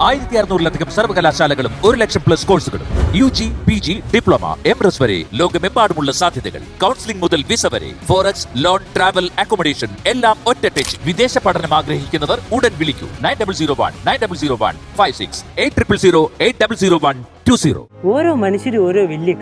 1600-ലധികം സർവകലാശാലകളും 1,00,000+ കോഴ്സുകളും UG, PG, diploma, MS വരെ ലോകമെമ്പാടുമുള്ള സാധ്യതകൾ. കൗൺസിലിംഗ് മുതൽ വിസ വരെ, ഫോറക്സ്, ലോൺ, ട്രാവൽ, അക്കോമഡേഷൻ എല്ലാം ഒറ്റ ടച്ച്. വിദേശ പഠനം ആഗ്രഹിക്കുന്നവർ ഉടൻ വിളിക്കൂ 9001 56 800120. ഓരോ മനുഷ്യരും ഓരോ വലിയ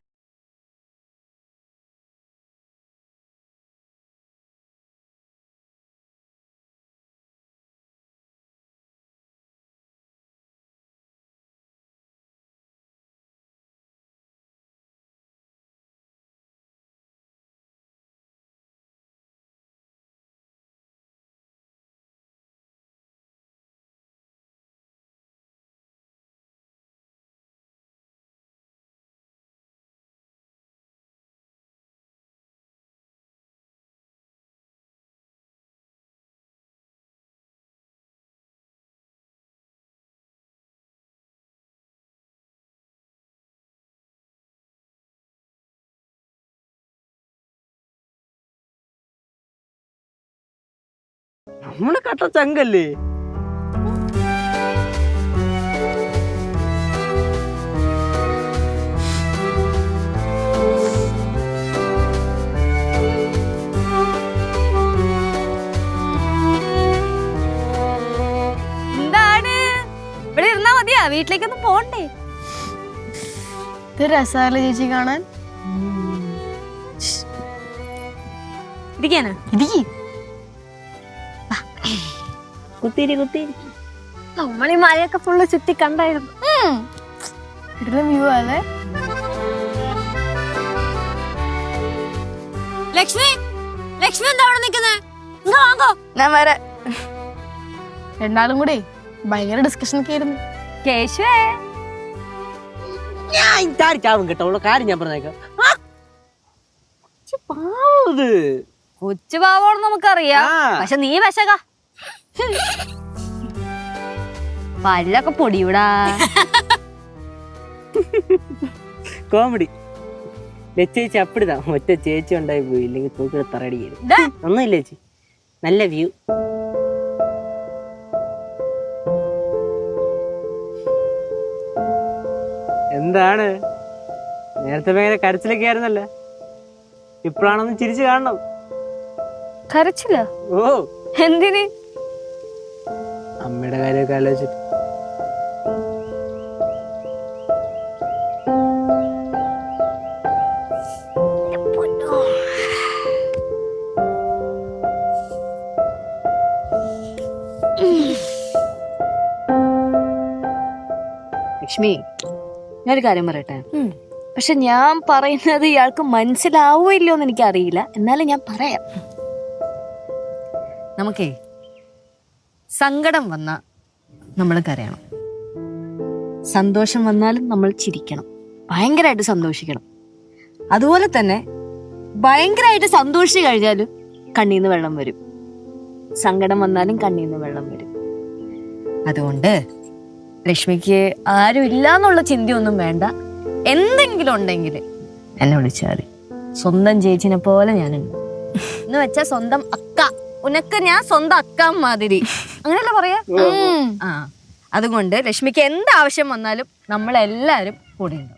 നമ്മളെ കട്ട ചങ്കല്ലേ. എന്താണ് ഇവിടെ ഇരുന്നാ മതിയാ? വീട്ടിലേക്കൊന്നും പോണ്ടേ? ഇത് രസാലേ ചേച്ചി കാണാൻ. ഇരിക്കാനാ? ഇരിക്കി. കുത്തിരി നമ്മളീ മഴയൊക്കെ ഫുള്ള് ചുറ്റി കണ്ടായിരുന്നു. വ്യൂ അല്ലേ. ലക്ഷ്മി, ലക്ഷ്മി എന്താ അവിടെ നിക്കുന്നേ? ഇങ്ങ് വാങ്ങോ. ഞാൻ വരെ. രണ്ടാളും കൂടെ ഭയങ്കര ഡിസ്കഷൻ ഒക്കെ ആയിരുന്നു. കേശുവേ, ഞാൻ ചാവും കേട്ടോ. ഉള്ള കാര്യം ഞാൻ പറഞ്ഞേക്കാം. കൊച്ചു പാവോന്ന് നമുക്കറിയാം, പക്ഷെ നീ വിശക പല്ലൊക്കെ പൊടിയൂടാ. കോമഡി. ചേച്ചി അപ്പിടുതാ. ഒറ്റ ചേച്ചി ഉണ്ടായി പോയി, ഇല്ലെങ്കിൽ തൂക്കി തറയടിക്കരുത്. ഒന്നുമില്ല ചേച്ചി, നല്ല വ്യൂ. എന്താണ് നേരത്തെ ഭയങ്കര കരച്ചിലൊക്കെ ആയിരുന്നല്ലേ, ഇപ്പോഴാണൊന്ന് ചിരിച്ചു കാണണം. കരച്ചില്ല? ഓ, എന്തിന്? അമ്മയുടെ കാര്യമൊക്കെ ആലോചിച്ചിട്ട്. ലക്ഷ്മി, ഞാനൊരു കാര്യം പറയട്ടെ. പക്ഷെ ഞാൻ പറയുന്നത് ഇയാൾക്ക് മനസ്സിലാവോ ഇല്ലയോ എന്ന് എനിക്കറിയില്ല. എന്നാലും ഞാൻ പറയാം. നമുക്കേ സങ്കടം വന്നാ നമ്മൾ കരയണം, സന്തോഷം വന്നാലും നമ്മൾ ചിരിക്കണം, ഭയങ്കരമായിട്ട് സന്തോഷിക്കണം. അതുപോലെ തന്നെ ഭയങ്കരമായിട്ട് സന്തോഷിച്ചു കഴിഞ്ഞാലും കണ്ണീന്ന് വെള്ളം വരും, സങ്കടം വന്നാലും കണ്ണീന്ന് വെള്ളം വരും. അതുകൊണ്ട് ലക്ഷ്മിക്ക് ആരും ഇല്ലാന്നുള്ള ചിന്തയൊന്നും വേണ്ട. എന്തെങ്കിലും ഉണ്ടെങ്കിൽ എന്നെ വിളിച്ചാൽ സ്വന്തം ചേച്ചിനെ പോലെ ഞാനുണ്ട്. എന്ന് വെച്ചാ സ്വന്തം അക്ക. ഉനക്ക് ഞാൻ സ്വന്തം അക്ക മാതിരി, അങ്ങനെയല്ല പറയാ. അതുകൊണ്ട് ലക്ഷ്മിക്ക് എന്താവശ്യം വന്നാലും നമ്മളെല്ലാരും കൂടെ ഉണ്ടാവും.